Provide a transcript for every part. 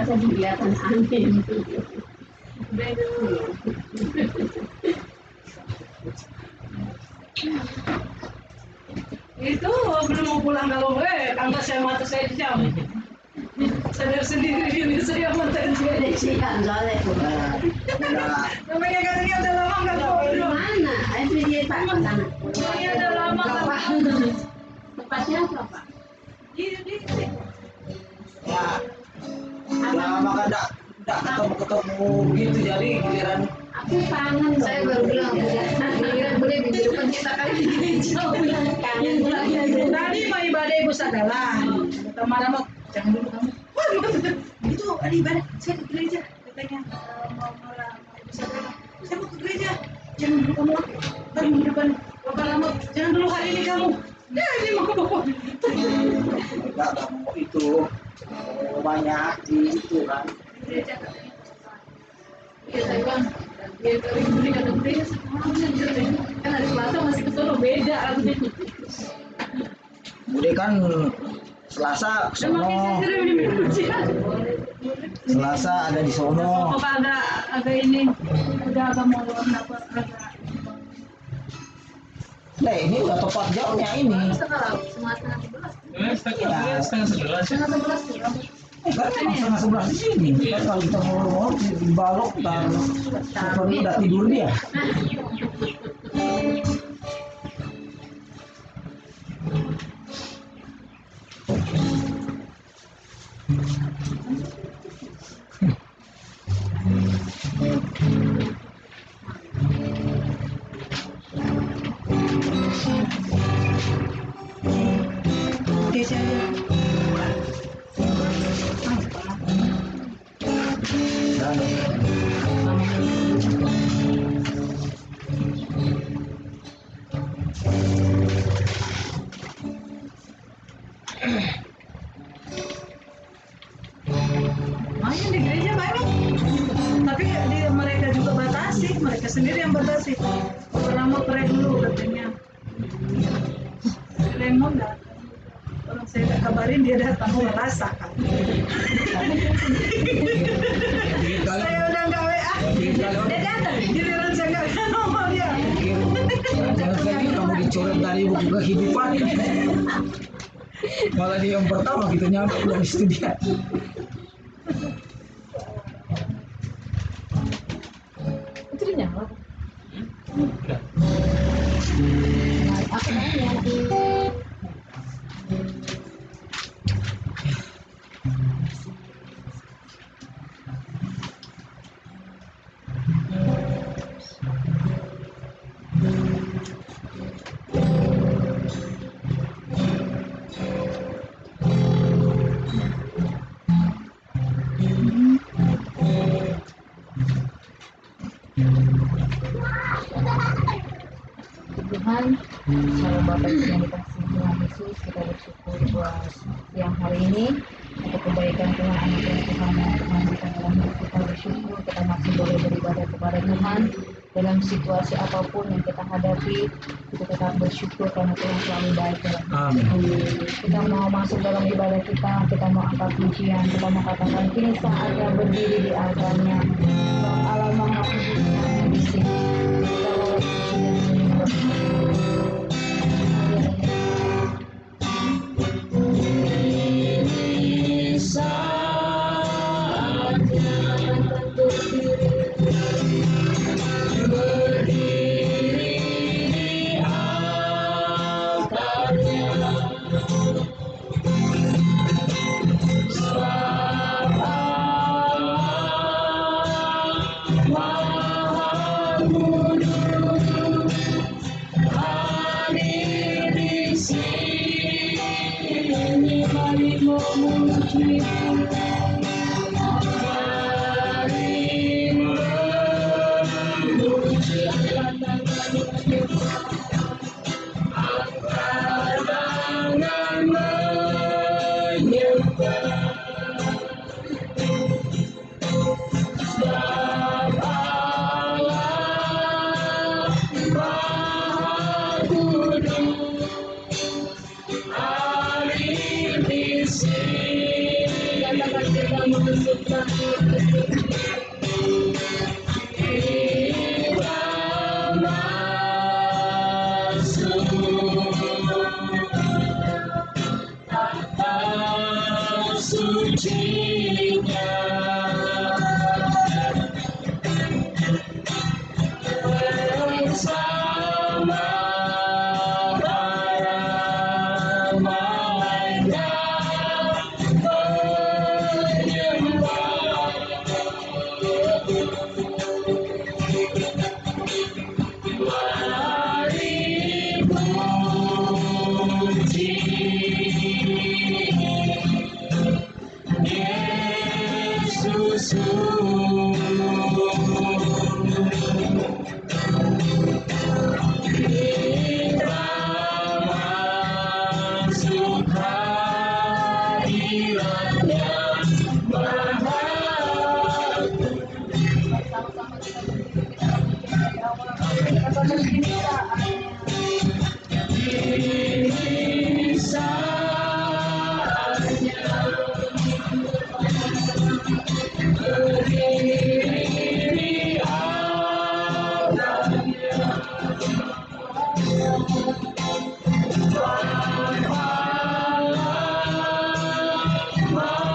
Masa kelihatan angin. Itu belum mau pulang kalau tangga saya mata saya di jam. Sadar sendiri ini saya mata saya Ada siang soalnya. namanya katanya udah lama nggak Di ngobrol. mana? Itu dia Pak ke sana. Iya udah lama nggak Pak. Tempatnya apa Pak? di Ya, lama kan enggak ketemu gitu jadi giliran Aku kangen loh. Saya baru bilang giliran boleh di depan kita kali di gereja. Kangen lagi. tadi mau ibadah ibu sadalah. Kata Mara mau jangan dulu kamu. Wah, itu ada ibadah. Saya ke gereja katanya mau malah ibu sadalah. Saya mau ke gereja. Jangan dulu kamu. Ntar minggu depan Bapak Lama. Jangan dulu hari ini kamu. Ya ini mau ke bawah. enggak mau itu banyak di itu kan. Gereja katanya. Iya saya bilang dia dari beli kata gereja kan hari Selasa masih ke sono beda artinya. Bude kan Selasa ke Dan makanya saya sono, sering minum ujian. Selasa ada di sono. Bapak agak ini udah agak mau apa agak. Nah ini udah tepat jamnya ini. Setengah Ya, setengah 11 ya. kan emang setengah 11 di sini. Kan kalau kita mau di balok ntar Sony udah tidur dia. Oke saya. Main di gereja banyak, tapi mereka juga batasi, mereka sendiri yang batasi. Lama pray dulu katanya. Lemon datang. Orang saya udah kabarin dia datang, merasa kan. Saya udah nggak WA, dia datang. Giliran saya nggak ada nomor dia. Jangan kali kamu dicoret dari buku kehidupan. Malah dia yang pertama kita nyampe dari studi. Itu dia nyala. Aku nanya. Tuhan, salam Bapa yang dikasihi Tuhan Yesus, kita bersyukur buat siang hari ini untuk kebaikan Tuhan, anak yang Tuhan yang Tuhan berikan dalam hidup kita. Bersyukur kita masih boleh beribadah kepada Tuhan dalam situasi apapun yang kita hadapi. Kita tetap bersyukur karena Tuhan selalu baik dalam hidup kita. Kita mau masuk dalam ibadah kita mau angkat pujian, kita mau katakan kini saatnya berdiri di altarnya Bapa Allah Maha Kudus di sini. Kita mau pujian Sama-sama kita berdiri, kita berdiri dari awal. Kita berdiri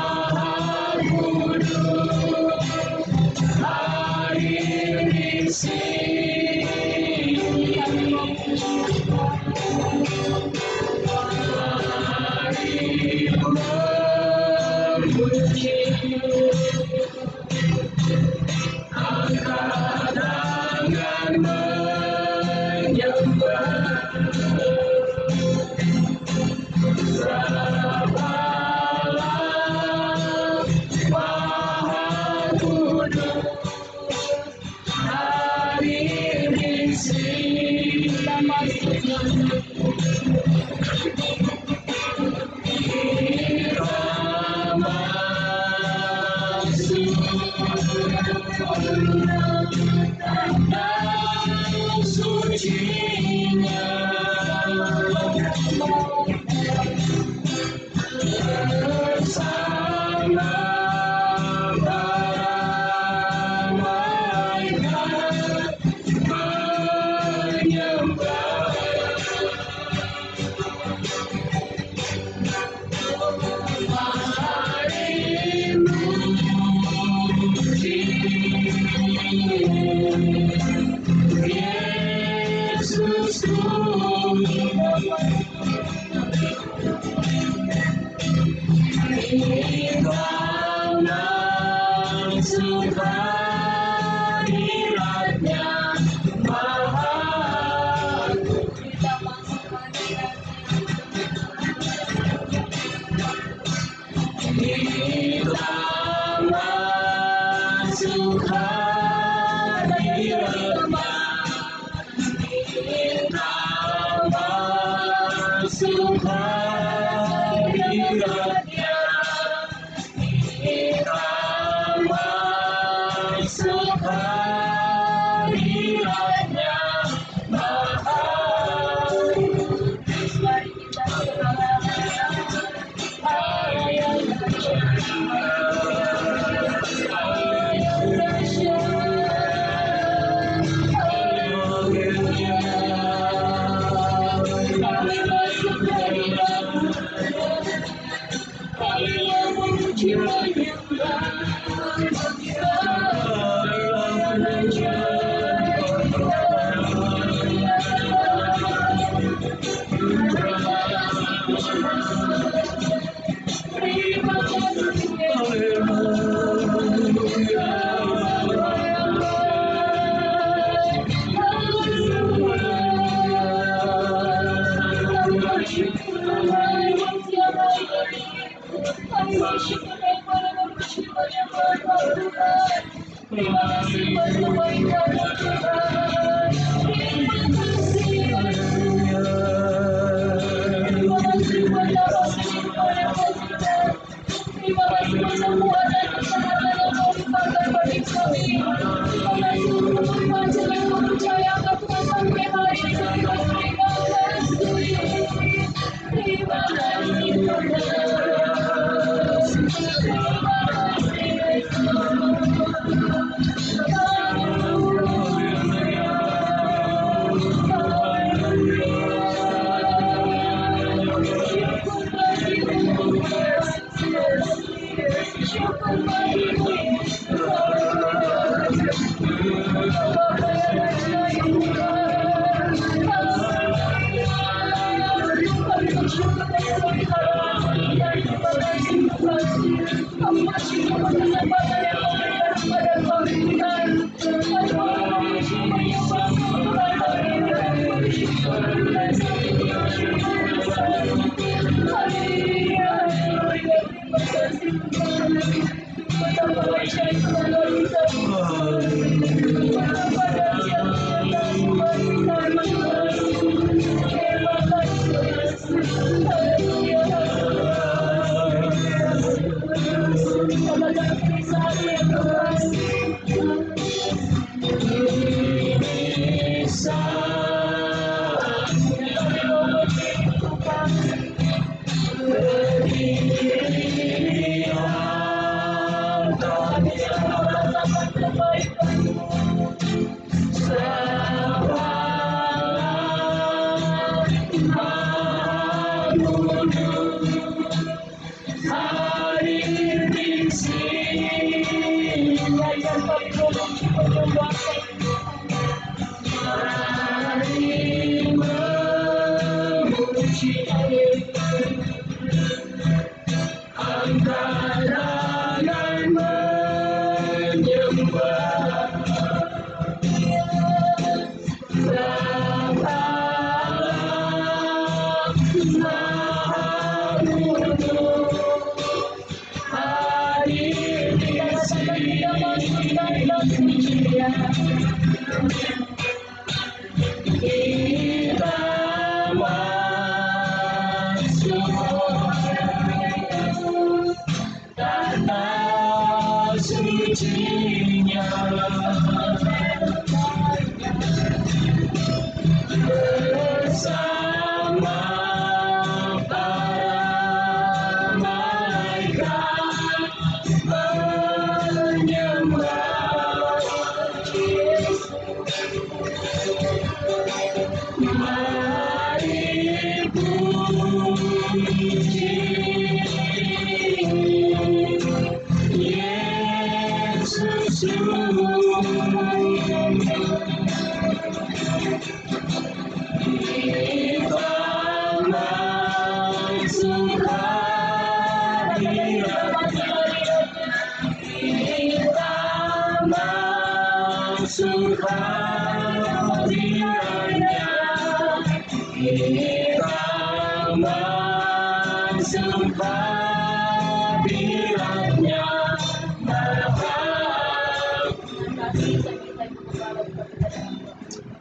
Terima kasih.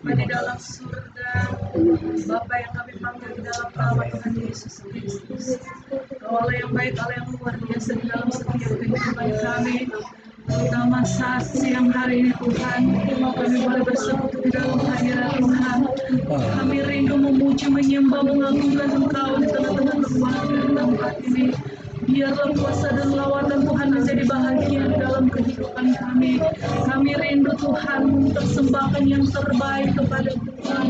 Di dalam surga, Bapa yang kami panggil di dalam nama Tuhan Yesus Kristus. Kau Allah yang baik, Allah yang luar biasa di dalam setiap kehidupan kami. Terutama saat siang hari ini Tuhan, kami boleh bersekutu di dalam hadirat Tuhan. Kami rindu memuji, menyembah, mengagungkan Engkau di tengah-tengah keluarga di tempat ini. Biarlah kuasa dan lawatan Tuhan menjadi bahagia di dalam kehidupan kami. Kami rindu Tuhan mempersembahkan yang terbaik kepada Tuhan.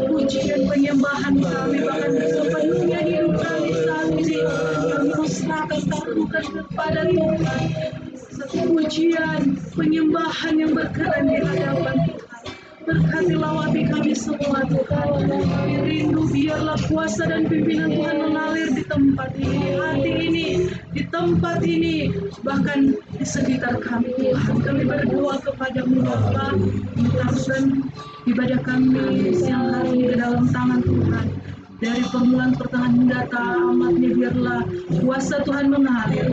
Puji dan penyembahan kami bahkan sepenuhnya hidup kami saat ini. Kami serahkan kepada Tuhan. Satu pujian, penyembahan yang berkenan di hadapan Tuhan. Berkati lawati kami semua Tuhan. Kami rindu biarlah kuasa dan pimpinan Tuhan mengalir di tempat ini, di hati ini, di tempat ini, bahkan di sekitar kami Tuhan. Kami berdoa kepadamu Bapa, menyerahkan ibadah kami siang hari ini ke dalam tangan Tuhan. Dari permulaan pertengahan hingga tamatnya biarlah kuasa Tuhan mengalir.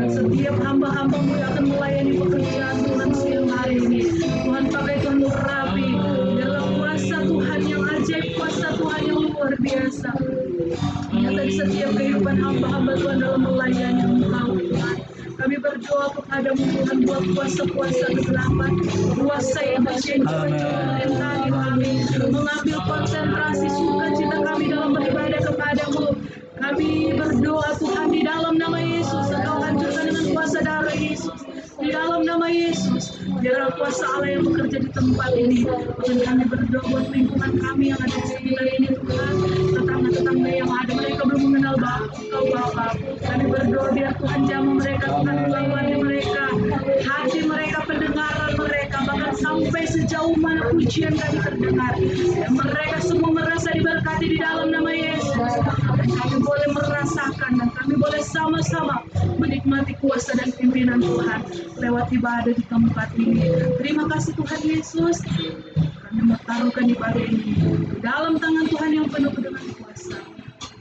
Setiap hamba-hambamu yang akan melayani pekerjaan Tuhan siang hari ini, Tuhan pakai Tuhan urapi. Biarlah kuasa Tuhan yang ajaib, kuasa Tuhan yang luar biasa nyata di setiap kehidupan hamba-hamba Tuhan dalam melayani Engkau Tuhan. Kami berdoa kepadamu Tuhan, buat kuasa-kuasa kegelapan, kuasa yang mencari kami, mengambil konsentrasi sukacita kami dalam beribadah kepadamu. Kami berdoa Tuhan di dalam nama Yesus, Engkau hancurkan dengan kuasa darah Yesus. Di dalam nama Yesus, biarlah kuasa Allah yang bekerja di tempat ini. Dan kami berdoa buat lingkungan kami yang ada di sekitar ini Tuhan, tetangga-tetangga yang ada, mereka belum mengenal Engkau Bapa. Kami berdoa biar Tuhan jamah mereka, Tuhan melawati mereka, hati mereka, pendengaran mereka, bahkan sampai sejauh mana pujian kami terdengar. Dan mereka semua merasa diberkati di dalam nama Yesus. Dan kami boleh merasakan dan kami boleh sama-sama menikmati kuasa dan pimpinan Tuhan lewat ibadah di tempat ini. Terima kasih Tuhan Yesus. Kami taruhkan ibadah ini di dalam tangan Tuhan yang penuh dengan kuasa.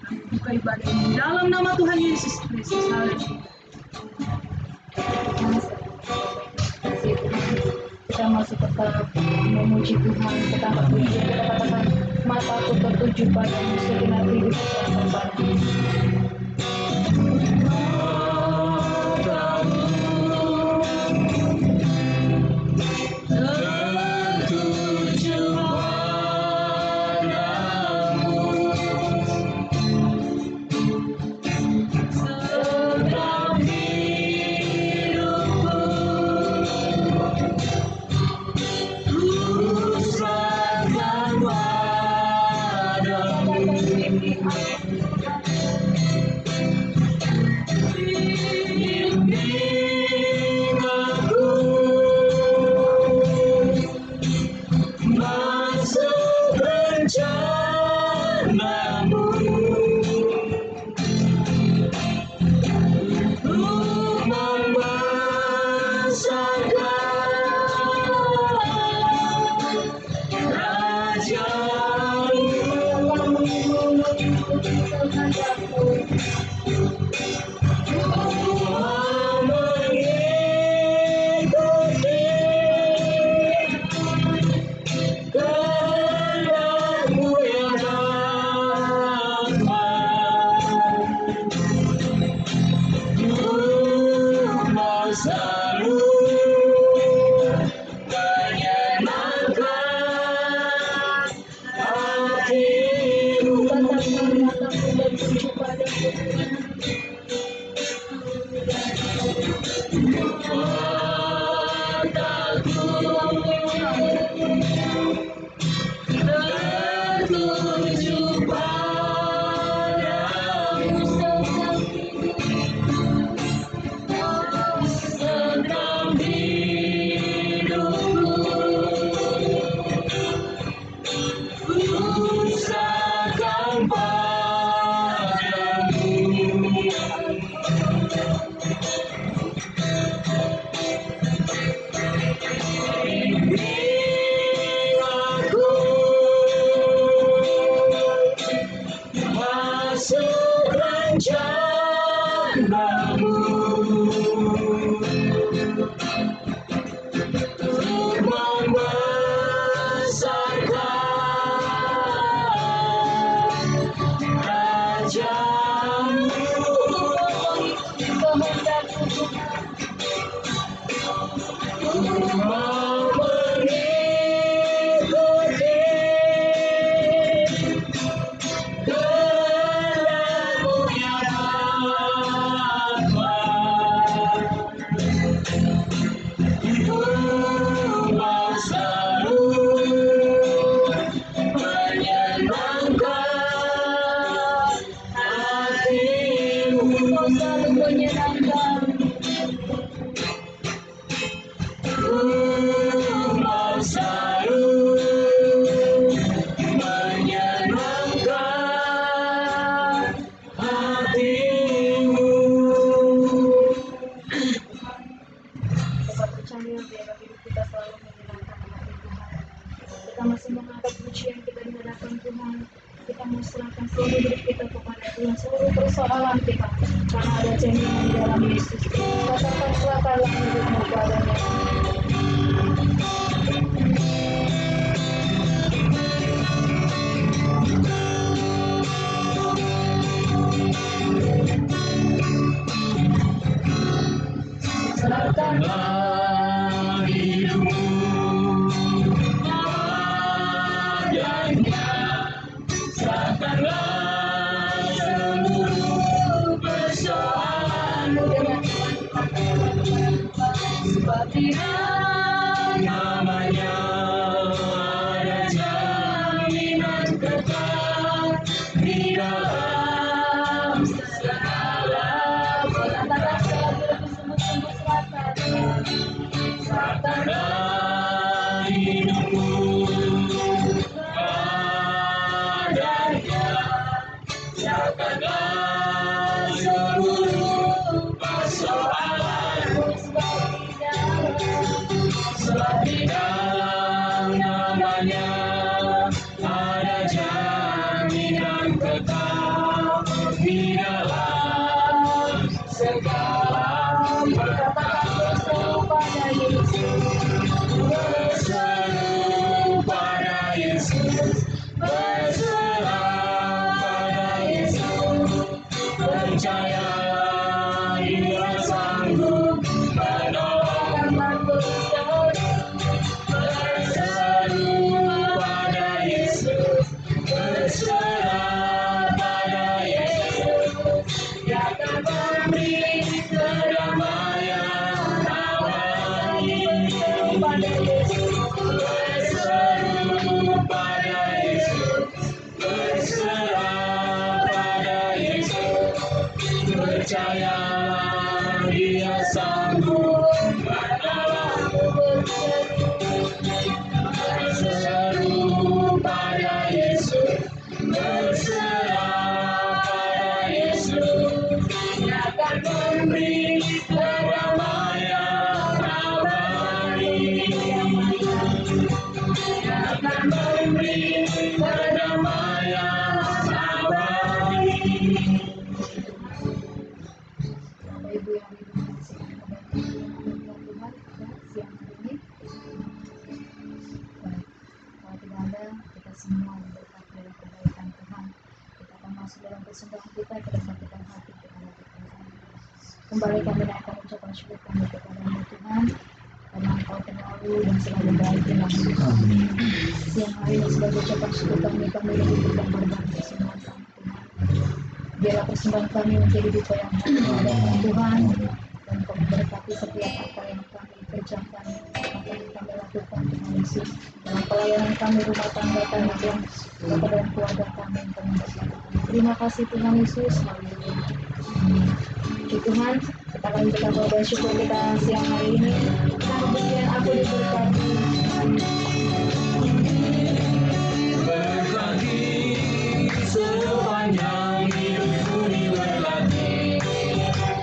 Kami buka ibadah ini dalam nama Tuhan Yesus Kristus. Haleluya. Kita masih tetap memuji Tuhan, kita angkat puji, kita katakan mataku tertuju padamu, segenap hidup terasa padamu. Persoalan kita karena ada jaminan di dalam Yesus. Katakan silakanlah hidupmu padanya. Serahkanlah hidupmu padanya. Serahkanlah namanya ada jaminan kekal di dalam segala pada Yesus, berseru pada Yesus, berserah pada Yesus, percayalah Dia sanggup menolongmu, berseru pada Yesus, berserah pada Yesus, Dia akan memberi kedamaian abadi. Dia akan memberi kedamaian abadi. Bapak Ibu yang dimuliakan Tuhan pada siang hari ini. Baik, kalau tidak ada, kita semua berkat dalam kebaikan Tuhan. Kita akan masuk dalam persembahan kita satukan hati kita kepada Tuhan. Kembali kami akan ucapkan syukur kami kepada Tuhan, karena Engkau terlalu dan selalu baik dalam hidup kami. Siang hari ini sebagai ucapan syukur kami memberikan berbagi persembahan kami Tuhan. Biarlah persembahan kami menjadi duka yang hadirat Tuhan, dan Kau memberkati setiap apa yang kami kerjakan, apa yang kami lakukan Tuhan Yesus, dalam pelayanan kami, rumah tangga kami, dan dalam keluarga kami yang kami berkati. Terima kasih Tuhan Yesus. Haleluya. Amin. Puji Tuhan, kita akan berdoa dan syukur kita siang hari ini. Kita kemudian aku diberkati. Berkati sepanjang hidupku diberkati.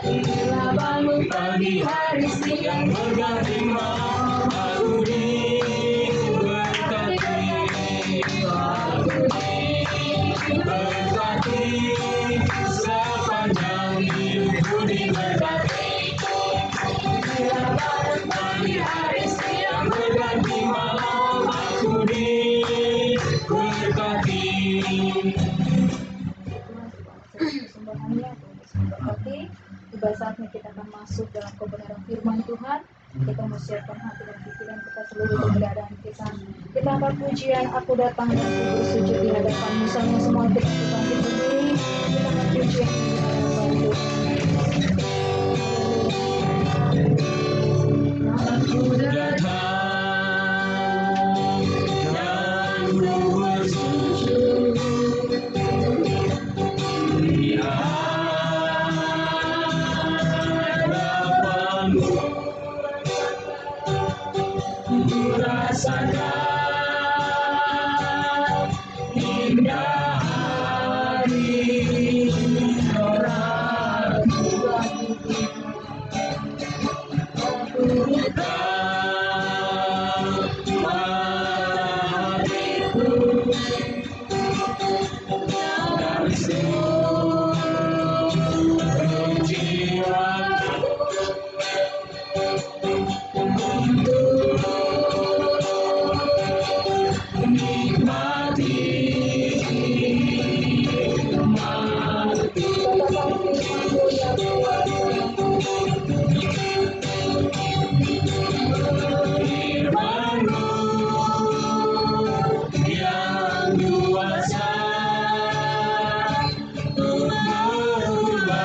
Bila bangun pagi hari siang berganti malam, aku diberkati. Aku diberkati sepanjang hidupku diberkati. Bila bangun pagi hari siang berganti malam, aku diberkati. Persembahannya berkati. Tiba saatnya kita akan masuk dalam kebenaran firman Tuhan. Kita mempersiapkan hati dan pikiran kita, seluruh keberadaan kita. Kita angkat pujian, aku datang dan aku bersujud di hadapanmu. Sama semua kita bangkit berdiri. Kita angkat pujian di hadapan Tuhan. Aku datang dan ku bersujud di hadapanmu, ku rasakan indah hadirat-Mu. Aku hatiku dan seluruh jiwaku untuk menikmati firman-Mu yang kuasa. Firman-Mu yang kuasa untuk merubah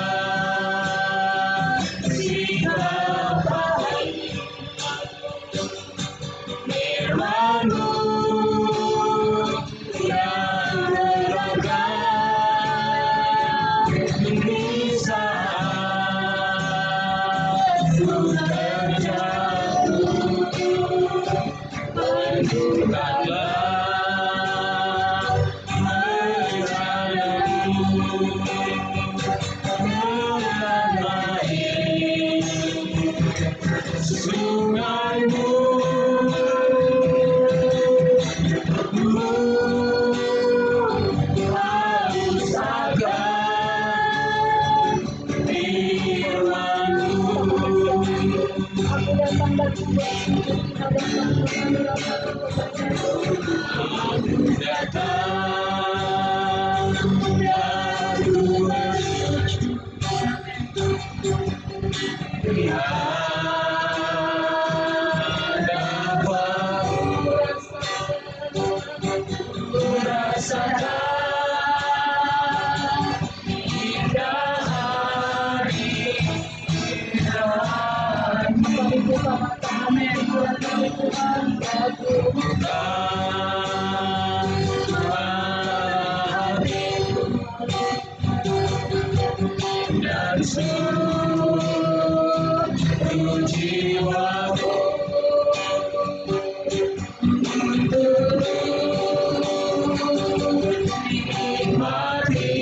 sikap hati. Firman-Mu yang menerangkan bisa ku terjatuh. Tunjukkanlah jalanmu, jalan lain, sungaimu, haus akan firman-Mu. Aku datang dan ku bersujud di hadapanmu. Aku datang dan ku bersujud di hadapanmu, ku rasakan indah hadirat-Mu. Kami buka mata kami, Tuhan, kami dan seluruh jiwaku untuk nikmati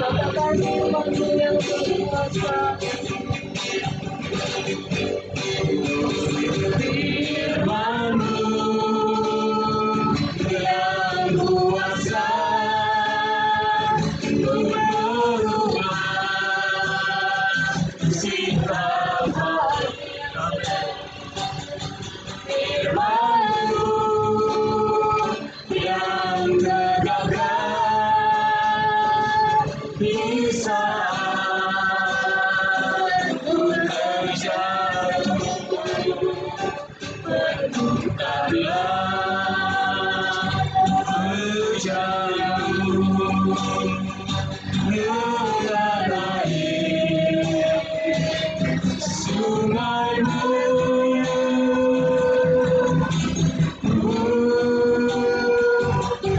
Katakan firman-Mu yang berkuasa. firman-Mu yang kuasa untuk merubah sikap hati kami. Firman-Mu yang gegabah di saat ku terjatuh, penuhkanlah wajah-Mu dengan air sungai-Mu.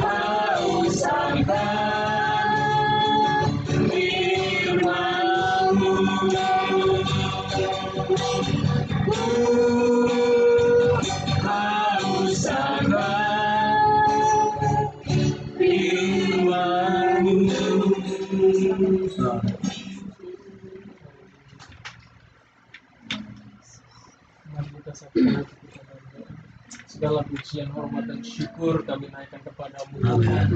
Haus akan firman-Mu, haus akan firman-Mu. Mari kita satukan hati kita Bapa. Segala pujian, hormat dan syukur kami naikkan kepadamu Tuhan.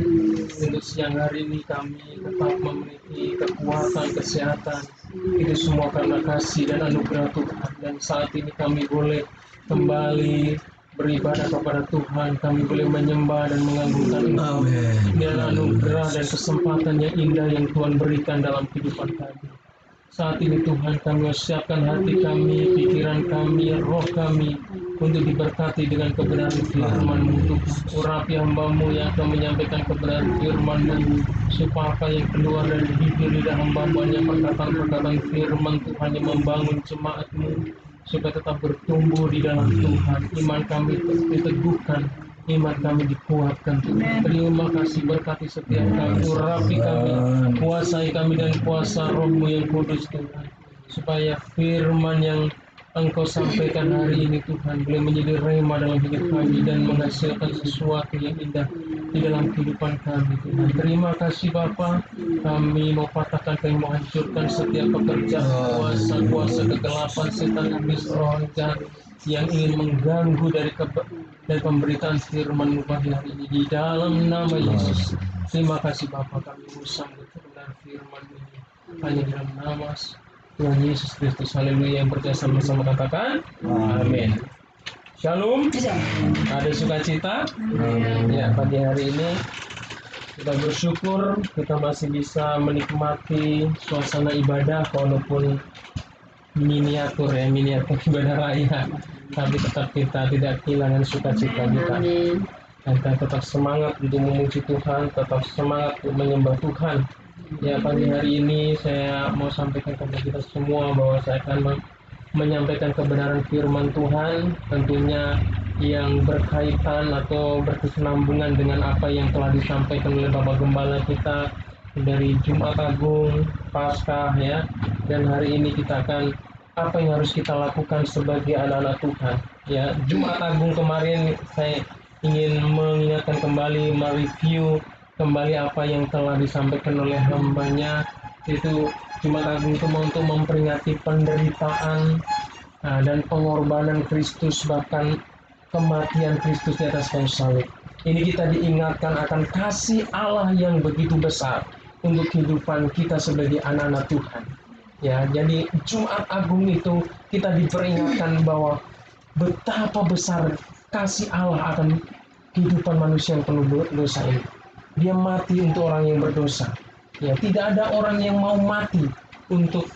Untuk siang hari ini kami tetap memiliki kekuatan, kesehatan. Itu semua karena kasih dan anugerah Tuhan. Dan saat ini kami boleh kembali beribadah kepada Tuhan. Kami boleh menyembah dan mengagungkan dan anugerah dan kesempatan yang indah yang Tuhan berikan dalam kehidupan kami. Saat ini Tuhan kami siapkan hati kami, pikiran kami, roh kami untuk diberkati dengan kebenaran firman-Mu Tuhan. Urapi hamba-Mu yang akan menyampaikan kebenaran firman-Mu, supaya apa yang keluar dari bibir lidah hamba-Mu hanya perkataan-perkataan firman Tuhan yang membangun jemaat-Mu supaya tetap bertumbuh di dalam Tuhan. Iman kami diteguhkan, iman kami dikuatkan Tuhan. Terima kasih, berkati setiap kami, urapi kami, kuasai kami dan kuasa Roh-Mu yang kudus Tuhan, supaya firman yang Engkau sampaikan hari ini Tuhan boleh menjadi rema dalam hidup kami dan menghasilkan sesuatu yang indah di dalam kehidupan kami Tuhan. Terima kasih Bapa, kami mau patahkan, kami mau hancurkan setiap pekerjaan kuasa-kuasa kegelapan setan iblis roh jahat yang ingin mengganggu dari pemberitaan firman-Mu pagi hari ini di dalam nama Yesus. Terima kasih Bapa, kami sambut kebenaran firman-Mu ini hanya di dalam nama Tuhan Yesus Kristus. Haleluya, yang percaya sama-sama katakan amin. Shalom. Ada sukacita ya pagi hari ini. Kita bersyukur kita masih bisa menikmati suasana ibadah walaupun miniatur ibadah raya, tapi tetap kita tidak kehilangan sukacita kita. Dan kita tetap semangat untuk memuji Tuhan, tetap semangat untuk menyembah Tuhan. Ya, pagi hari ini saya mau sampaikan kepada kita semua bahwa saya akan menyampaikan kebenaran firman Tuhan, tentunya yang berkaitan atau berkesinambungan dengan apa yang telah disampaikan oleh Bapak Gembala kita dari Jumat Agung, Paskah ya. Dan hari ini kita akan apa yang harus kita lakukan sebagai anak-anak Tuhan. Ya, Jumat Agung kemarin saya ingin mengingatkan kembali, mereview kembali apa yang telah disampaikan oleh hambanya. Itu Jumat Agung itu untuk memperingati penderitaan dan pengorbanan Kristus, bahkan kematian Kristus di atas kayu salib. Ini kita diingatkan akan kasih Allah yang begitu besar untuk kehidupan kita sebagai anak-anak Tuhan. Ya, jadi Jumat Agung itu kita diperingatkan bahwa betapa besar kasih Allah akan kehidupan manusia yang penuh dosa ini. Dia mati untuk orang yang berdosa. Ya, tidak ada orang yang mau mati untuk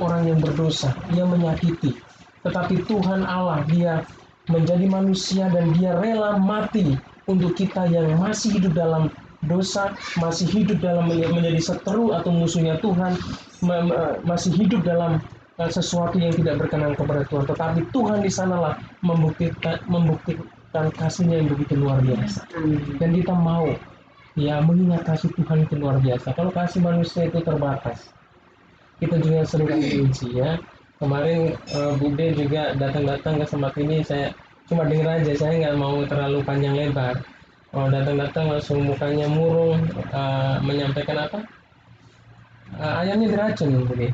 orang yang berdosa. Dia menyakiti. Tetapi Tuhan Allah, Dia menjadi manusia dan Dia rela mati untuk kita yang masih hidup dalam dosa, masih hidup dalam menjadi seteru atau musuhnya Tuhan, masih hidup dalam sesuatu yang tidak berkenan kepada Tuhan, tetapi Tuhan di sanalah membuktikan kasihnya yang begitu luar biasa. Dan kita mau ya mengingat kasih Tuhan itu luar biasa. Kalau kasih manusia itu terbatas, kita juga sering kali diuji ya. Kemarin Bude juga datang ke tempat ini, saya cuma dengar aja, saya nggak mau terlalu panjang lebar. Datang langsung mukanya murung, menyampaikan apa? Ayamnya diracun Bude.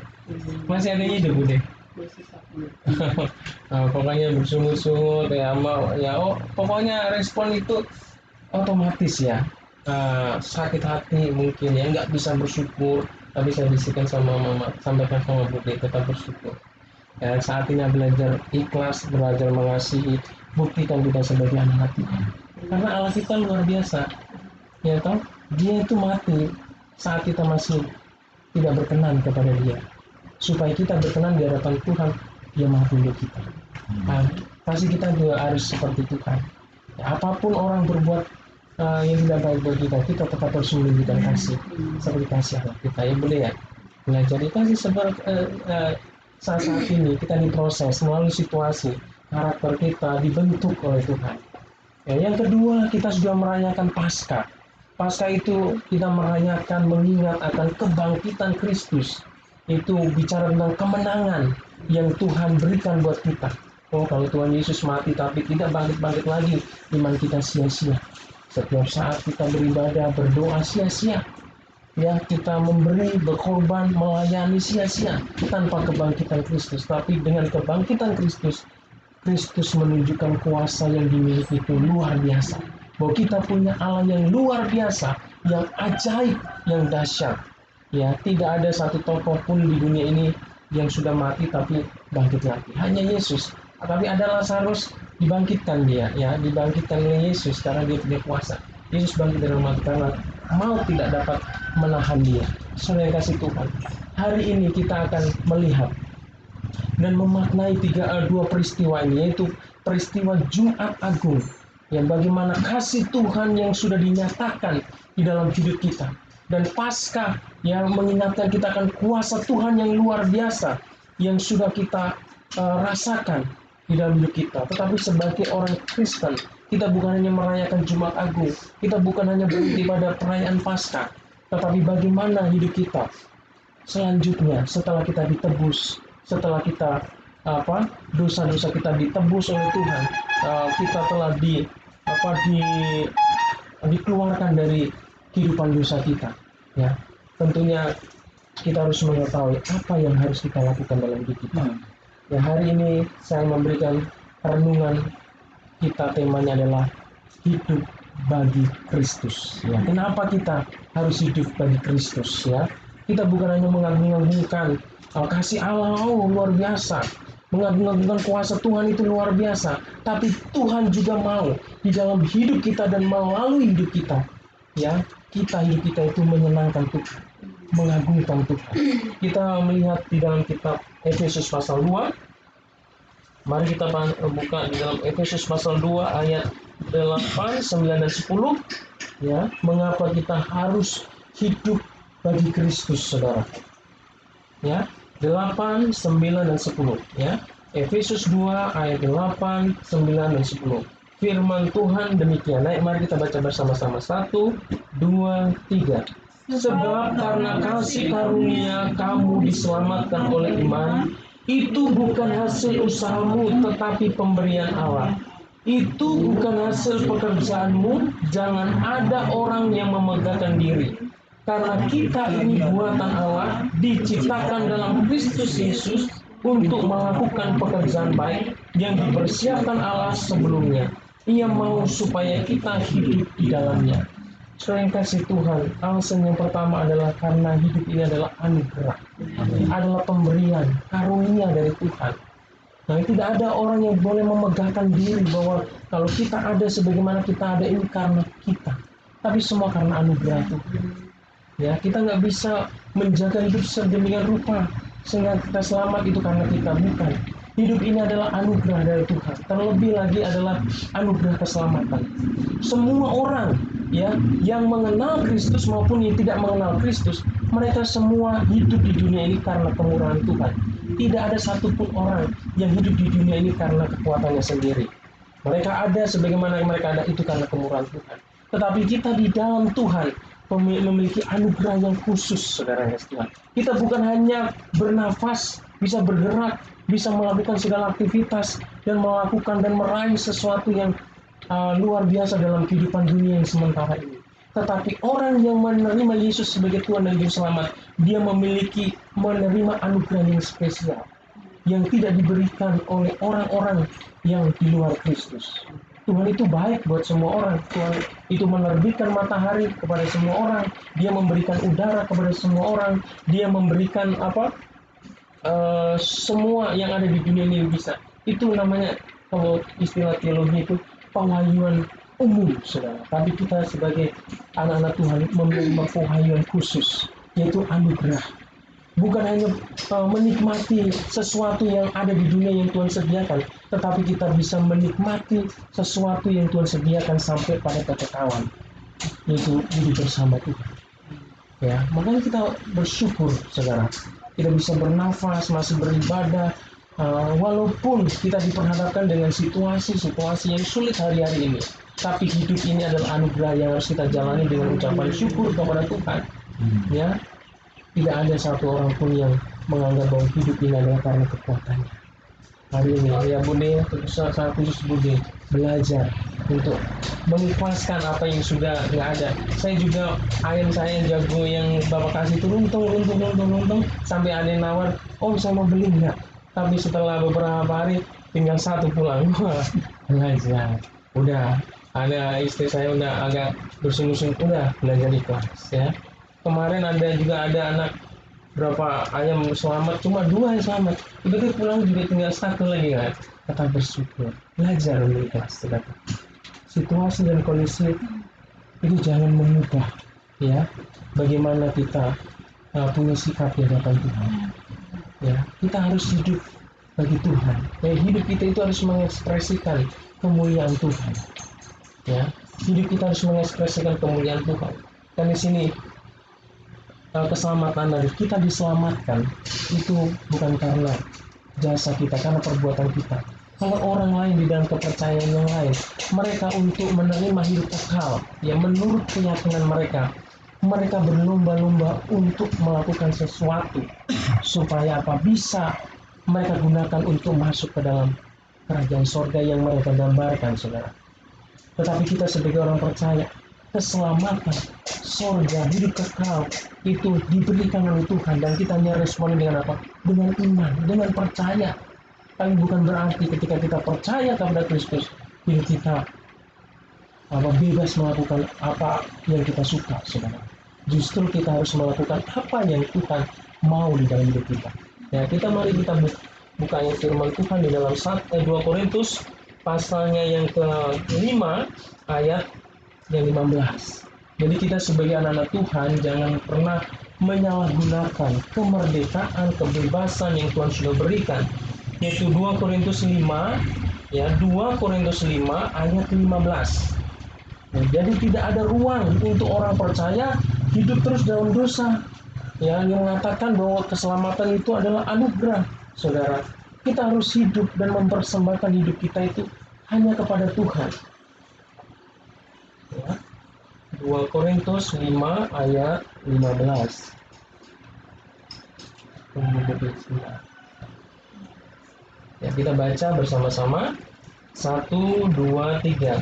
Masih ada hidup Bude. Pokoknya bersungut-sungut ya, pokoknya respon itu otomatis ya. Sakit hati mungkin ya, nggak bisa bersyukur. Tapi saya bisikan sama mama, sampaikan sama Bude, tetap bersyukur. Ya, saatnya belajar ikhlas, belajar mengasihi, buktikan kita sebagai anak Tuhan. Karena Allah kita luar biasa, ya toh, Dia itu mati saat kita masih tidak berkenan kepada Dia. Supaya kita berkenan di hadapan Tuhan, Dia mati untuk kita. Kasih kita juga harus seperti Tuhan. Ya, apapun orang berbuat yang tidak baik buat kita tetap harus menunjukkan kasih seperti kasih Allah kita. Ya boleh ya, belajar kasih seperti saat ini kita diproses melalui situasi, karakter kita dibentuk oleh Tuhan. Ya, yang kedua, kita sudah merayakan Paskah. Paskah itu kita merayakan mengingat akan kebangkitan Kristus. Itu bicara tentang kemenangan yang Tuhan berikan buat kita. Kalau Tuhan Yesus mati tapi tidak bangkit-bangkit lagi, iman kita sia-sia. Setiap saat kita beribadah, berdoa sia-sia. Ya, kita memberi, berkorban, melayani sia-sia tanpa kebangkitan Kristus. Tapi dengan kebangkitan Kristus, Kristus menunjukkan kuasa yang dimiliki itu luar biasa. Bahwa kita punya Allah yang luar biasa, yang ajaib, yang dahsyat. Ya, tidak ada satu tokoh pun di dunia ini yang sudah mati tapi bangkit lagi. Hanya Yesus. Tapi ada Lazarus, dibangkitkan dia, ya, dibangkitkan oleh Yesus karena dia punya kuasa. Yesus bangkit dari mati karena maut tidak dapat menahan dia. Saudara yang kasih Tuhan, hari ini kita akan melihat dan memaknai dua peristiwa ini, yaitu peristiwa Jumat Agung, yang bagaimana kasih Tuhan yang sudah dinyatakan di dalam hidup kita, dan Paskah yang mengingatkan kita akan kuasa Tuhan yang luar biasa yang sudah kita rasakan di dalam hidup kita. Tetapi sebagai orang Kristen, kita bukan hanya merayakan Jumat Agung, kita bukan hanya berhenti pada perayaan Paskah, tetapi bagaimana hidup kita selanjutnya setelah kita ditebus, setelah kita dosa-dosa kita ditebus oleh Tuhan, kita telah dikeluarkan dari kehidupan dosa kita. Ya, tentunya kita harus mengetahui apa yang harus kita lakukan dalam hidup kita. Ya, hari ini saya memberikan renungan kita, temanya adalah hidup bagi Kristus. Ya, kenapa kita harus hidup bagi Kristus? Ya, kita bukan hanya mengagung-agungkan kasih Allah, luar biasa, mengagung-agungkan kuasa Tuhan itu luar biasa, tapi Tuhan juga mau di dalam hidup kita dan melalui hidup kita, ya, hidup kita itu menyenangkan Tuhan, mengagungkan Tuhan. Kita melihat di dalam kitab Efesus pasal 2. Mari kita buka di dalam Efesus pasal 2 ayat 8, 9 dan 10. Ya, mengapa kita harus hidup bagi Kristus, saudara? Ya, 8, 9 dan 10. Ya, Efesus 2 ayat 8, 9 dan 10. Firman Tuhan demikian. Mari kita baca bersama-sama. 1, 2, 3. Sebab karena kasih karunia kamu diselamatkan oleh iman. Itu bukan hasil usahamu, tetapi pemberian Allah. Itu bukan hasil pekerjaanmu. Jangan ada orang yang memegahkan diri. Karena kita ini buatan Allah, diciptakan dalam Kristus Yesus untuk melakukan pekerjaan baik yang dipersiapkan Allah sebelumnya. Ia mau supaya kita hidup di dalamnya. Saudara yang kasih Tuhan, alasan yang pertama adalah karena hidup ini adalah anugerah, adalah pemberian, karunia dari Tuhan. Nah, tidak ada orang yang boleh memegahkan diri bahwa kalau kita ada sebagaimana kita ada ini karena kita, tapi semua karena anugerah Tuhan. Ya, kita nggak bisa menjaga hidup sedemikian rupa sehingga kita selamat itu karena kita, bukan. Hidup ini adalah anugerah dari Tuhan. Terlebih lagi adalah anugerah keselamatan. Semua orang, ya, yang mengenal Kristus maupun yang tidak mengenal Kristus, mereka semua hidup di dunia ini karena kemurahan Tuhan, tidak ada satupun orang yang hidup di dunia ini karena kekuatannya sendiri. Mereka ada sebagaimana mereka ada itu karena kemurahan Tuhan. Tetapi kita di dalam Tuhan memiliki anugerah yang khusus, saudara yang Tuhan. Kita bukan hanya bernafas, bisa bergerak, bisa melakukan segala aktivitas dan melakukan dan meraih sesuatu yang luar biasa dalam kehidupan dunia yang sementara ini. Tetapi orang yang menerima Yesus sebagai Tuhan dan Juru Selamat, dia menerima anugerah yang spesial yang tidak diberikan oleh orang-orang yang di luar Kristus. Tuhan itu baik buat semua orang. Tuhan itu menerbitkan matahari kepada semua orang. Dia memberikan udara kepada semua orang. Dia memberikan semua yang ada di dunia ini bisa. Itu namanya, kalau istilah teologi itu, pewahyuan umum, saudara. Tapi kita sebagai anak-anak Tuhan memiliki pewahyuan khusus, yaitu anugerah. Bukan hanya menikmati sesuatu yang ada di dunia yang Tuhan sediakan, tetapi kita bisa menikmati sesuatu yang Tuhan sediakan sampai pada kekekalan, yaitu hidup bersama Tuhan. Ya, makanya kita bersyukur, saudara. Kita bisa bernafas, masih beribadah, walaupun kita diperhadapkan dengan situasi-situasi yang sulit hari-hari ini. Tapi hidup ini adalah anugerah yang harus kita jalani dengan ucapan syukur kepada Tuhan. Ya, tidak ada satu orang pun yang menganggap bahwa hidup ini adalah karena kekuatannya. Hari ini, ya Budi, sangat khusus Budi, belajar untuk mengikhlaskan apa yang sudah nggak ada. Saya juga, ayam saya jago yang Bapak kasih itu runtung, sampai ada yang nawar, oh saya mau beli nggak? Tapi setelah beberapa hari, tinggal satu pulang. Wah, belajar. Udah, ada istri saya udah agak bersungguh-sungguh, udah belajar ikhlas ya. Kemarin ada anak berapa ayam selamat, cuma 2 yang selamat. Begitu pulang juga tinggal 1 lagi kan. Tetap bersyukur, belajar untuk ikhlas, saudara. Situasi dan kondisi itu jangan mengubah ya bagaimana kita punya sikap di hadapan Tuhan. Ya, kita harus hidup bagi Tuhan. Ya, hidup kita itu harus mengekspresikan kemuliaan Tuhan. Ya, hidup kita harus mengekspresikan kemuliaan Tuhan. Dan di sini keselamatan dari kita diselamatkan itu bukan karena jasa kita, karena perbuatan kita. Kalau orang lain di dalam kepercayaan yang lain, mereka untuk menerima hidup kekal, ya menurut keyakinan mereka berlomba-lomba untuk melakukan sesuatu supaya bisa mereka gunakan untuk masuk ke dalam kerajaan sorga yang mereka gambarkan, saudara. Tetapi kita sebagai orang percaya, keselamatan, sorga, hidup kekal itu diberikan oleh Tuhan, dan kita hanya respon dengan apa? Dengan iman, dengan percaya. Tapi bukan berarti ketika kita percaya kepada Kristus, hidup kita bebas melakukan apa yang kita suka, saudara. Justru kita harus melakukan apa yang Tuhan mau di dalam hidup kita. Ya, mari kita buka ayat firman Tuhan di dalam 2 Korintus pasalnya yang ke-5 ayat yang 15. Jadi kita sebagai anak-anak Tuhan jangan pernah menyalahgunakan kemerdekaan, kebebasan yang Tuhan sudah berikan. Yaitu 2 Korintus 5, ya 2 Korintus 5 ayat 15. Nah, jadi tidak ada ruang untuk orang percaya hidup terus dalam dosa. Ya, yang mengatakan bahwa keselamatan itu adalah anugerah, saudara. Kita harus hidup dan mempersembahkan hidup kita itu hanya kepada Tuhan. Ya. 2 Korintus 5 ayat 15. Ya, kita baca bersama-sama. 1, 2, 3.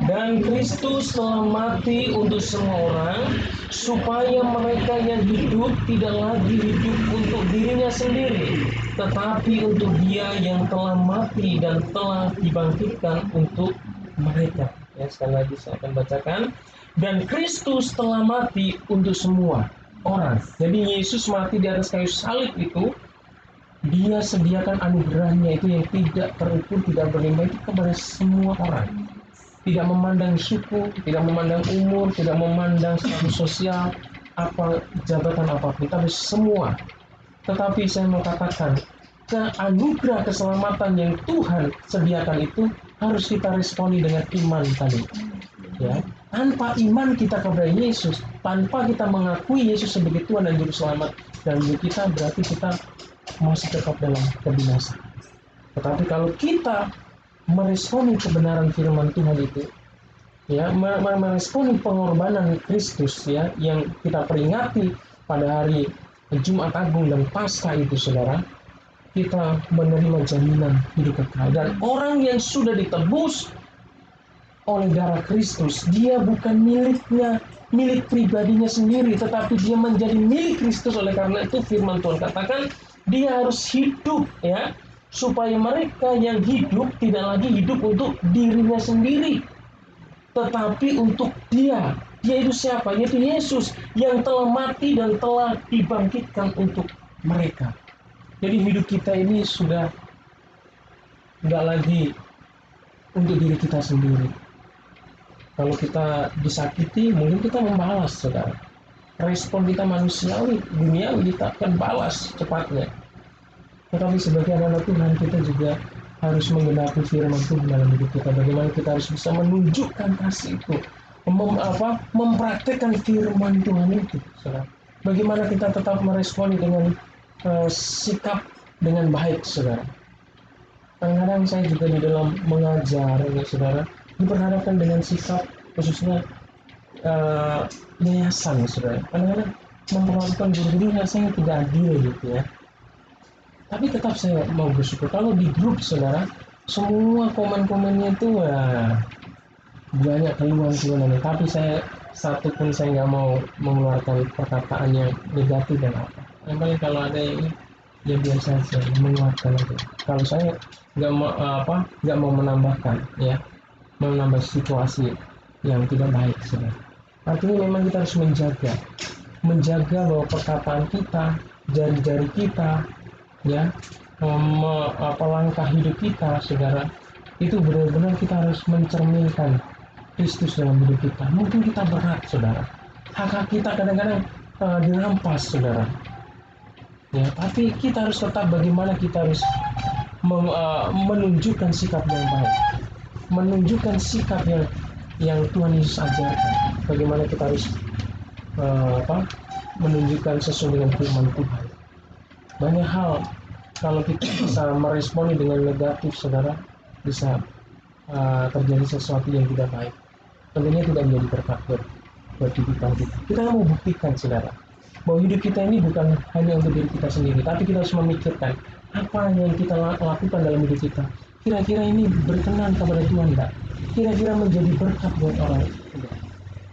Dan Kristus telah mati untuk semua orang, supaya mereka yang hidup tidak lagi hidup untuk dirinya sendiri, tetapi untuk Dia yang telah mati dan telah dibangkitkan untuk mereka. Ya, sekali lagi saya akan bacakan. Dan Kristus telah mati untuk semua orang. Jadi Yesus mati di atas kayu salib itu, Dia sediakan anugerahnya itu yang tidak terukur, tidak berimbang itu kepada semua orang. Tidak memandang suku, tidak memandang umur, tidak memandang status sosial, apa jabatan apapun, tapi semua. Tetapi saya mau katakan, anugerah keselamatan yang Tuhan sediakan itu harus kita responi dengan iman tadi. Ya, tanpa iman kita kepada Yesus, tanpa kita mengakui Yesus sebagai Tuhan dan Juru Selamat dan hidup kita, berarti kita masih tetap dalam kebinasaan. Tetapi kalau kita meresponi kebenaran firman Tuhan itu, ya, meresponi pengorbanan Kristus, ya, yang kita peringati pada hari Jumat Agung dan Paskah itu, saudara, kita menerima jaminan hidup kekal. Dan orang yang sudah ditebus oleh darah Kristus, dia bukan milik pribadinya sendiri, tetapi dia menjadi milik Kristus. Oleh karena itu firman Tuhan katakan dia harus hidup, ya, supaya mereka yang hidup tidak lagi hidup untuk dirinya sendiri, tetapi untuk dia. Dia itu siapa? Yaitu Yesus yang telah mati dan telah dibangkitkan untuk mereka. Jadi hidup kita ini sudah tidak lagi untuk diri kita sendiri. Kalau kita disakiti, mungkin kita membalas, saudara. Respon kita manusiawi, duniawi, kita akan balas cepatnya. Tetapi sebagai anak Tuhan, kita juga harus menggenapi firman Tuhan dalam hidup kita. Bagaimana kita harus bisa menunjukkan kasih itu, mempraktekkan firman Tuhan itu, saudara. Bagaimana kita tetap meresponi dengan sikap dengan baik, saudara. Kadang-kadang saya juga di dalam mengajar, ya, saudara, diperhadapkan dengan sikap, khususnya yayasan, saudara. Kadang-kadang memperlakukan guru-guru rasanya tidak adil gitu, ya. Tapi tetap saya mau bersyukur kalau di grup, saudara, semua komen-komennya itu banyak keluhan-keluhannya. Tapi satu pun saya nggak mau mengeluarkan perkataan yang negatif dan apa. Yang paling kalau ada yang ya biasa saja menguatkan itu. Kalau saya nggak mau menambahkan, ya, menambah situasi yang tidak baik, saudara. Artinya memang kita harus menjaga bahwa perkataan kita, jari-jari kita, ya, langkah hidup kita, saudara, itu benar-benar kita harus mencerminkan Kristus dalam hidup kita. Mungkin kita berat, saudara, hak kita kadang-kadang dirampas, saudara, ya, tapi kita harus tetap bagaimana kita harus menunjukkan sikap yang baik, menunjukkan sikap yang Tuhan Yesus ajarkan. Bagaimana kita harus menunjukkan sesuai dengan firman Tuhan. Banyak hal kalau kita bisa meresponi dengan negatif, saudara, bisa terjadi sesuatu yang tidak baik. Tentunya tidak menjadi berkat buat kehidupan kita. Kita mau buktikan, saudara, bahwa hidup kita ini bukan hanya untuk diri kita sendiri, tapi kita harus memikirkan apa yang kita lakukan dalam hidup kita. Kira-kira ini berkenan kepada Tuhan enggak? Kira-kira menjadi berkat buat orang lain.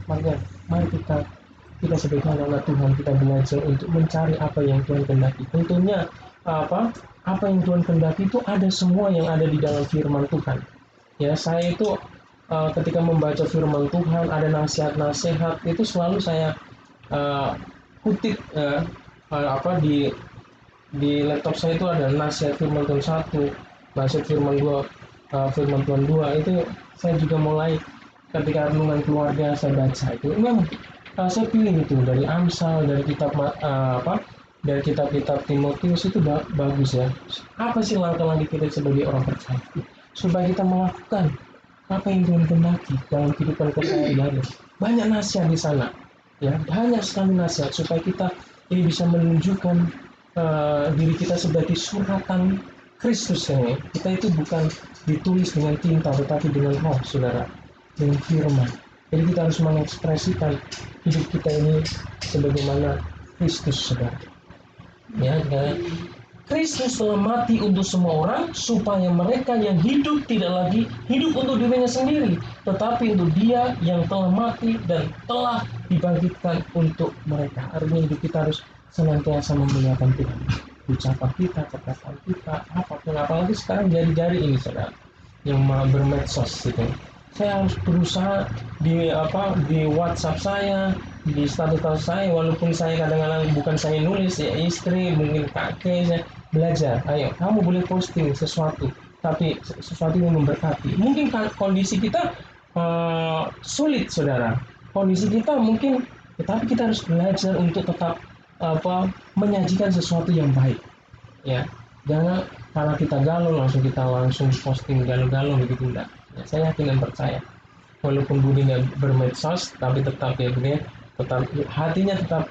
Makanya mari kita sebagai anak Tuhan, kita belajar untuk mencari apa yang Tuhan kehendaki. Tentunya apa yang Tuhan kehendaki itu ada semua yang ada di dalam firman Tuhan. Ya, saya itu ketika membaca firman Tuhan, ada nasihat-nasihat itu selalu saya kutip, di laptop saya itu ada nasihat firman Tuhan 1, nasihat firman 2, firman Tuhan 2. Itu saya juga mulai ketika renungan keluarga saya baca itu. Memang saya pilih itu dari Amsal, dari dari kitab-kitab Timotius itu bagus, ya. Apa sih langkah-langkah kita sebagai orang percaya supaya kita melakukan apa yang Tuhan kehendaki dalam kehidupan keseharian. Banyak nasihat di sana, ya, banyak sekali nasihat supaya kita ini bisa menunjukkan diri kita sebagai suratan Kristus, ya. Kita itu bukan ditulis dengan tinta, tetapi dengan roh, saudara, dengan firman. Jadi kita harus mengekspresikan hidup kita ini sebagaimana Kristus, saudara. Ya, Kristus telah mati untuk semua orang supaya mereka yang hidup tidak lagi hidup untuk dirinya sendiri, tetapi untuk Dia yang telah mati dan telah dibangkitkan untuk mereka. Artinya hidup kita harus senantiasa memuliakan Tuhan. Ucapan kita, perkataan kita, apapun, apalagi sekarang jari-jari ini, saudara, yang bermedsos gitu. Saya harus berusaha di WhatsApp saya, di status saya, walaupun saya kadang-kadang bukan saya nulis, ya istri, mungkin kakek, saya belajar. Ayo, kamu boleh posting sesuatu, tapi sesuatu yang memberkati. Mungkin kondisi kita sulit, saudara. Kondisi kita mungkin, tetapi kita harus belajar untuk tetap menyajikan sesuatu yang baik. Ya, jangan karena kita galau kita langsung posting galau-galau begitu, enggak. Ya, saya yakin dan percaya, walaupun Budi nggak bermedsos, tapi tetap ya Budi, tetap hatinya tetap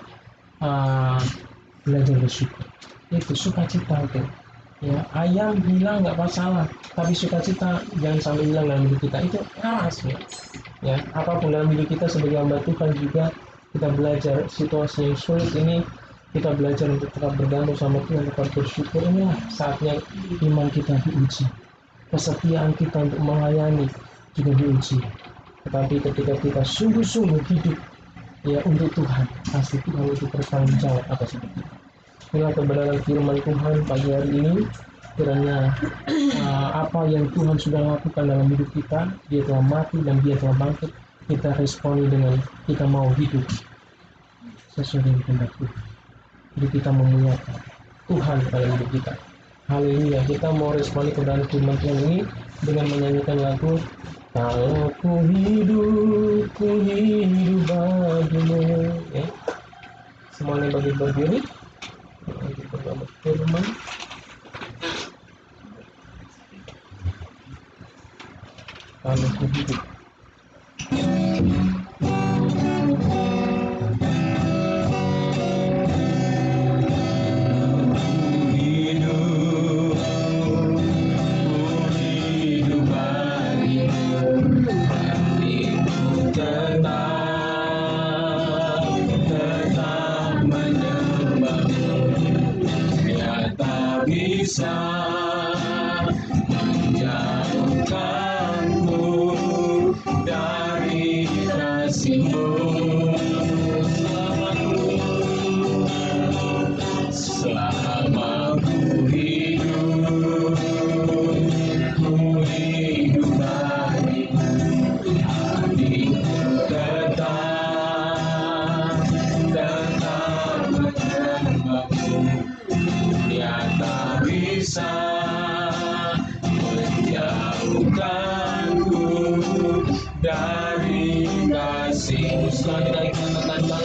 belajar bersyukur. itu sukacita itu. Ya, ayam hilang nggak masalah, tapi sukacita jangan sampai hilang dalam hidup kita. Itu keras ya. Ya, apapun dalam hidup kita sebagai hamba Tuhan juga kita belajar situasi yang sulit ini, kita belajar untuk tetap bergantung sama Tuhan, tetap bersyukur. Inilah saatnya iman kita diuji, kesetiaan kita untuk melayani juga diuji. Tetapi ketika kita sungguh-sungguh hidup ya untuk Tuhan, pasti Tuhan itu bertanggung jawab atas hidup kita. Inilah kebenaran firman Tuhan pagi hari ini. Kiranya apa yang Tuhan sudah lakukan dalam hidup kita, Dia telah mati dan Dia telah bangkit, kita responi dengan kita mau hidup sesuai dengan kehendak Tuhan. Jadi kita memuliakan Tuhan dalam hidup kita. Haleluya. Kita mau responi kebenaran firman Tuhan ini dengan menyanyikan lagu Kalau ku hidup bagimu. Ya. Semuanya bagi berdiri. Kita berfirman. Kalau ku hidup. Bisa menjauhkanku dari kasih-Mu. Selama ku hidup bagimu. Hatiku tetap menyembah-Mu. Dia tak bisa menjauhkanku dari kasih-Mu. Selanjutnya kita katakan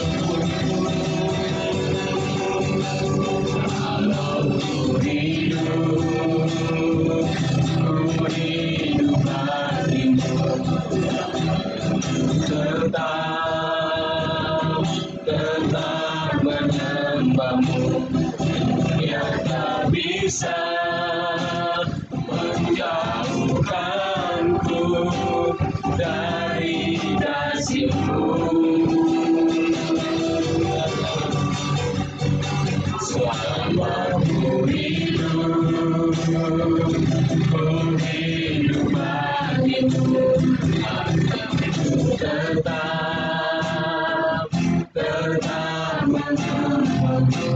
kalau ku hidup bagimu. Tetap menyembah-Mu. Dia tak bisa menjauhkanku dari kasih-Mu. Selama ku hidup bagimu. Hatiku tetap menyembah-Mu.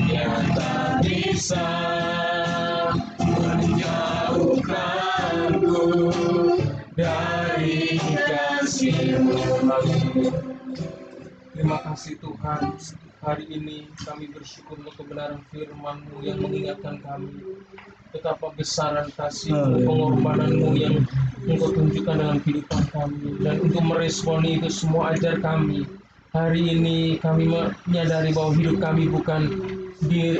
Dia tak bisa menjauhkanku dari kasih-Mu. Terima kasih Tuhan, hari ini kami bersyukur untuk kebenaran firman-Mu yang mengingatkan kami betapa besaran kasih-Mu, pengorbanan-Mu yang Engkau tunjukkan dalam kehidupan kami. Dan untuk meresponi itu semua, ajar kami. Hari ini kami menyadari bahwa hidup kami bukan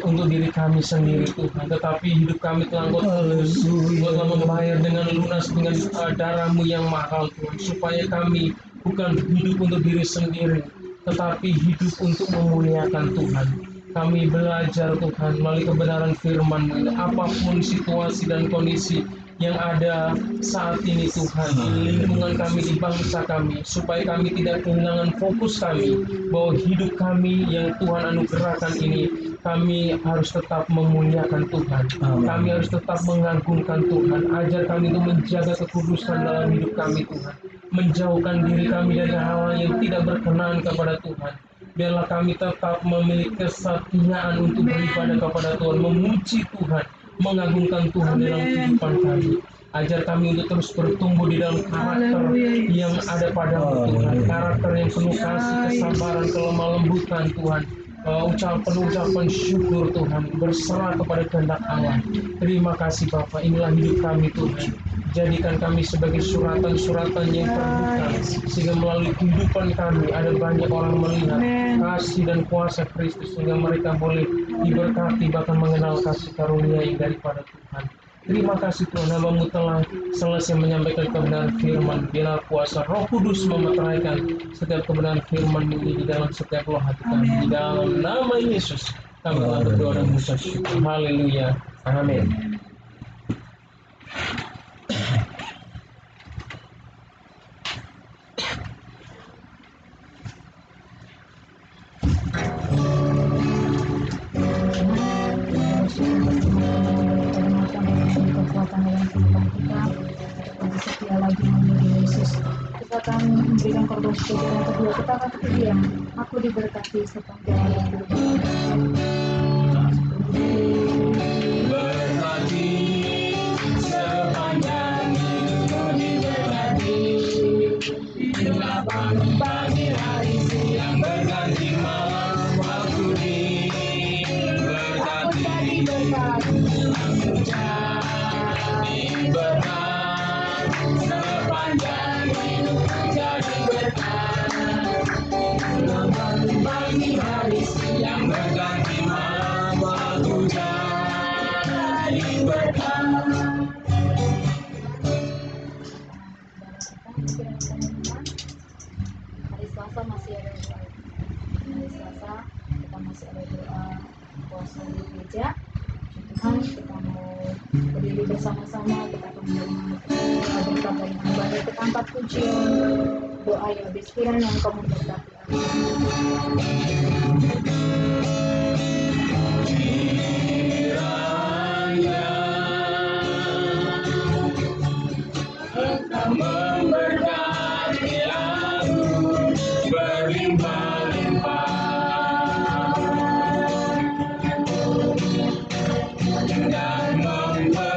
untuk diri kami sendiri Tuhan, tetapi hidup kami telah Engkau tebus, Engkau telah membayar dengan lunas dengan darah-Mu yang mahal Tuhan, supaya kami bukan hidup untuk diri sendiri, tetapi hidup untuk memuliakan Tuhan. Kami belajar Tuhan melalui kebenaran firman-Mu, apapun situasi dan kondisi yang ada saat ini Tuhan, di lingkungan kami, di bangsa kami, supaya kami tidak kehilangan fokus kami, bahwa hidup kami yang Tuhan anugerahkan ini, kami harus tetap memuliakan Tuhan. Kami harus tetap mengagungkan Tuhan. Ajar kami untuk menjaga kekudusan dalam hidup kami Tuhan, menjauhkan diri kami dari hal yang tidak berkenan kepada Tuhan. Biarlah kami tetap memiliki kesetiaan untuk beribadah kepada Tuhan, memuji Tuhan, mengagungkan Tuhan dalam kehidupan kami. Ajar kami untuk terus bertumbuh di dalam karakter yang ada pada-Mu Tuhan, karakter yang penuh kasih, kesabaran, kelemah lembutan Tuhan, ucapan syukur Tuhan, berserah kepada kehendak Allah. Terima kasih Bapa, inilah hidup kami Tuhan. Jadikan kami sebagai suratan-suratan yang terbuka, sehingga melalui kehidupan kami ada banyak orang melihat kasih dan kuasa Kristus, sehingga mereka boleh diberkati bahkan mengenal kasih karunia yang daripada Tuhan. Terima kasih Tuhan, Hamba-Mu telah selesai menyampaikan kebenaran firman. Biarlah kuasa Roh Kudus memeteraikan setiap kebenaran firman ini di dalam setiap loh hati kami. Di dalam nama Yesus Kami telah berdoa dan mengucap syukur. Haleluya. Amin. Kekuatan dalam kehidupan kita, lebih setia lagi menjadi Yesus. Kita akan memberikan korban syukur yang kedua. Kita akan berdiam. Aku diberkati sepanjang hidup. Berkati sepanjang hidupku diberkati. Inilah pagi hari siang berganti malam waktu diberkati. Aku jadi berkat sepanjang hidupku jadi berkat. Inilah pagi hari siang berganti malam waktu jadi berkat. Hari Selasa masih ada doa. Hari Selasa kita masih ada doa puasa di gereja. Tuhan, kita mau berdiri bersama-sama, kita akan menerima doa berkat dari Hamba. Kita angkat pujian doa ya habis kiranya yang kamu berkati aku. Engkau memberkati aku berlimpah-limpah dan memperluas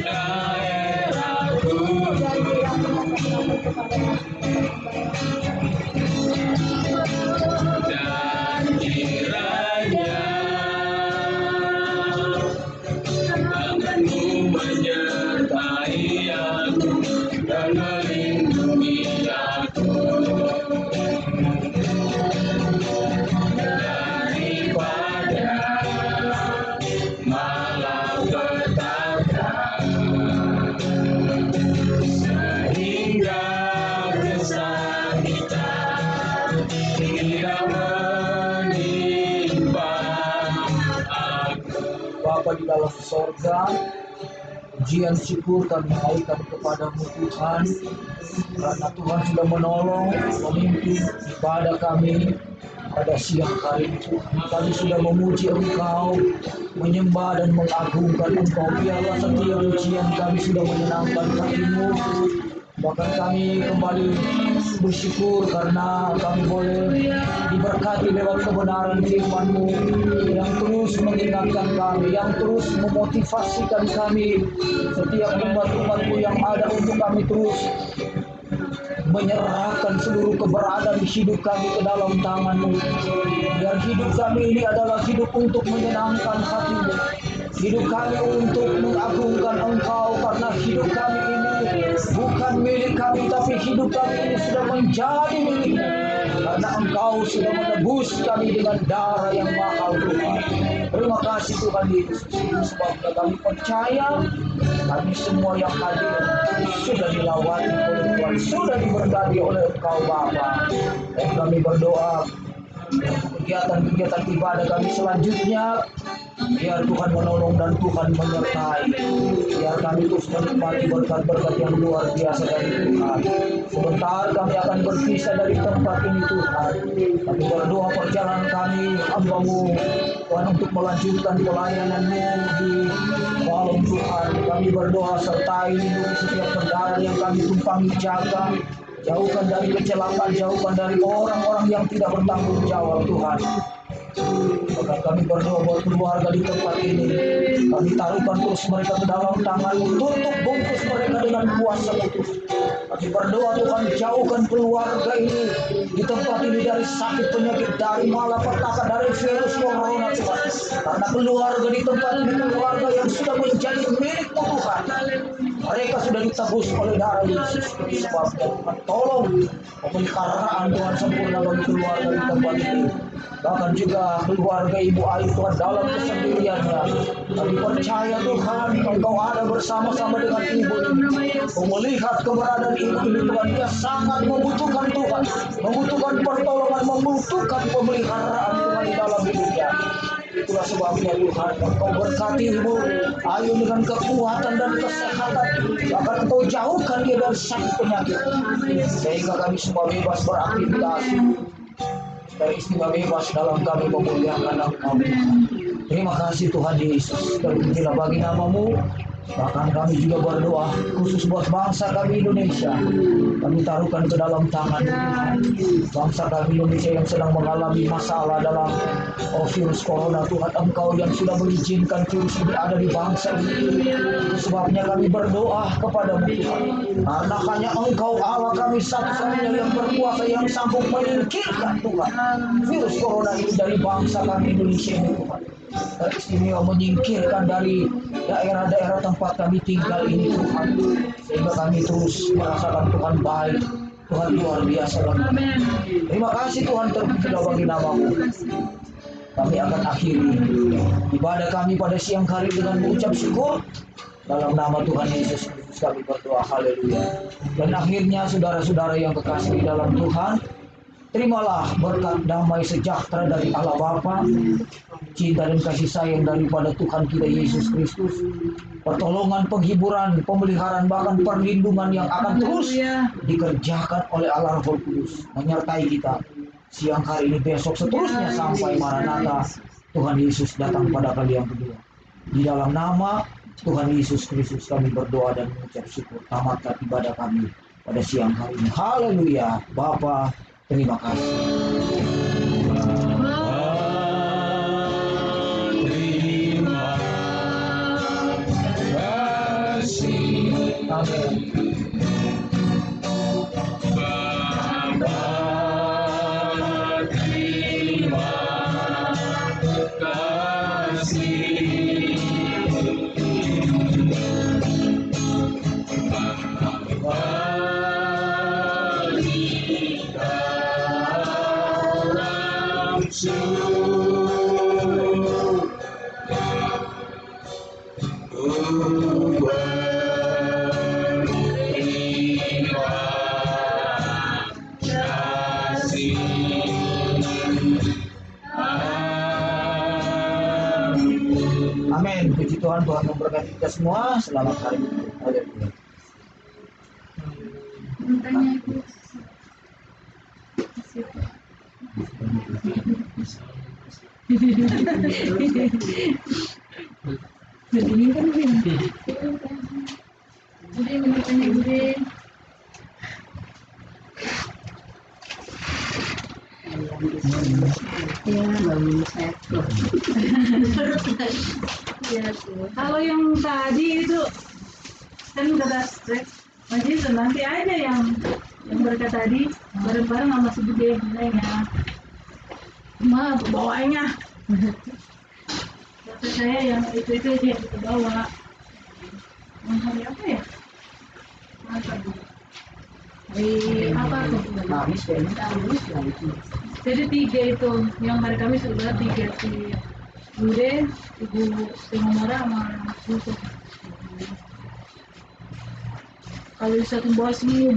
daerahku. Dan kiranya tanganmu menyertai aku dan melindungi aku daripada malapetaka, sehingga kesakitan tidak menimpa aku. Bapa di dalam sorga, pujian syukur kami naikkan kepadamu Tuhan, karena Tuhan sudah menolong, memimpin ibadah kami pada siang hari ini. Kami sudah memuji Engkau, menyembah dan mengagungkan Engkau. Biarlah setiap pujian kami sudah menyenangkan hatimu. Bahkan kami kembali bersyukur karena kami boleh diberkati lewat kebenaran firman-Mu yang terus mengingatkan kami, yang terus memotivasikan kami, setiap umat-umat-Mu yang ada untuk kami terus menyerahkan seluruh keberadaan hidup kami ke dalam tangan-Mu. Biar hidup kami ini adalah hidup untuk menyenangkan hati-Mu. Hidup kami untuk mengagungkan Engkau, karena hidup kami ini bukan milik kami, tapi hidup kami ini sudah menjadi milik-Mu. Karena Engkau sudah menebus kami dengan darah yang mahal, Tuhan. Terima kasih Tuhan Yesus, sebab kami percaya kami semua yang hadir sudah dilawati oleh Tuhan, sudah diberkati oleh Engkau Bapa. Dan kami berdoa kegiatan-kegiatan ibadah kami selanjutnya, biar Tuhan menolong dan Tuhan menyertai. Biar kami terus menikmati berkat-berkat yang luar biasa dari Tuhan. Sebentar kami akan berpisah dari tempat ini Tuhan. Kami berdoa perjalanan kami, hamba-Mu Tuhan, untuk melanjutkan pelayanan-Mu di dalam Tuhan. Kami berdoa sertai lindungi setiap kendaraan yang kami tumpangi, jaga. Jauhkan dari kecelakaan, jauhkan dari orang-orang yang tidak bertanggung jawab Tuhan. Maka kami berdoa buat keluarga di tempat ini. Kami taruhkan terus mereka ke dalam tangan-Mu, tutup bungkus mereka dengan kuasa-Mu Tuhan. Kami berdoa Tuhan, jauhkan keluarga ini di tempat ini dari sakit penyakit, dari malapetaka, dari virus corona Tuhan. Karena keluarga di tempat ini keluarga yang sudah menjadi milik Tuhan. Mereka sudah ditebus oleh darah Yesus. Sebabnya Tuhan tolong pemeliharaan Tuhan sempurna bagi keluarga di tempat ini. Bahkan juga keluarga Ibu Ayu Tuhan dalam kesendiriannya. Kami percaya Tuhan Engkau ada bersama-sama dengan ibu ini. Kau melihat keberadaan ibu ini Tuhan. Dia sangat membutuhkan Tuhan. Membutuhkan pertolongan, membutuhkan pemeliharaan Tuhan di dalam hidupnya. Itulah sebabnya Tuhan Engkau berkati Ibu Ayu dengan kekuatan dan kesehatan. Bahkan Engkau jauhkan dia dari sakit penyakit. Sehingga kami semua bebas beraktivitas. Dan istimewa bebas dalam kami memuliakan nama-Mu. Terima kasih Tuhan Yesus. Terpujilah bagi nama-Mu. Bahkan kami juga berdoa khusus buat bangsa kami Indonesia. Kami taruhkan ke dalam tangan Tuhan. Bangsa kami Indonesia yang sedang mengalami masalah dalam virus corona. Tuhan Engkau yang sudah mengizinkan virus ini ada di bangsa ini. Sebabnya kami berdoa kepada-Mu Tuhan. Karena hanya Engkau Allah kami satu-satunya yang berkuasa yang sanggup menyingkirkan Tuhan virus corona ini dari bangsa kami Indonesia ini Tuhan. Teristimewa menyingkirkan dari daerah-daerah tempat kami tinggal ini Tuhan. Sehingga kami terus merasakan Tuhan baik. Tuhan luar biasa bagi kami. Terima kasih Tuhan terpujilah bagi nama-Mu. Kami akan akhiri ibadah kami pada siang hari dengan mengucap syukur. Dalam nama Tuhan Yesus Kristus kami berdoa. Haleluya. Dan akhirnya saudara-saudara yang kekasih di dalam Tuhan, terimalah berkat damai sejahtera dari Allah Bapa, cinta dan kasih sayang daripada Tuhan kita Yesus Kristus, pertolongan, penghiburan, pemeliharaan, bahkan perlindungan yang akan terus dikerjakan oleh Allah Roh Kudus menyertai kita siang hari ini, besok, seterusnya sampai Maranatha Tuhan Yesus datang pada kali yang kedua. Di dalam nama Tuhan Yesus Kristus kami berdoa dan mengucap syukur. Tamatkan ibadah kami pada siang hari ini. Haleluya. Bapa, terima kasih. Terima kasih. Amin. Bapa, terima kasih. Bapa, di dalam Amin. Puji Tuhan, Tuhan memberkati kita semua. Selamat hari Minggu. Haleluya. Begini kan Bim. Jadi menurutnya Bim. Kalau yang tadi itu kan udah stress, jadi nanti aja yang mereka tadi bareng-bareng sama si Bude bilangnya, Ma bawaannya. Kata saya yang itu aja yang kita bawa. Yang hari apa ya? Mantap. Hari apa tuh? Kamis kayaknya. Jadi 3 itu, yang hari Kamis sudah 3 si Bude, Ibu Timomora sama Yusuf. Kalau bisa bawa sini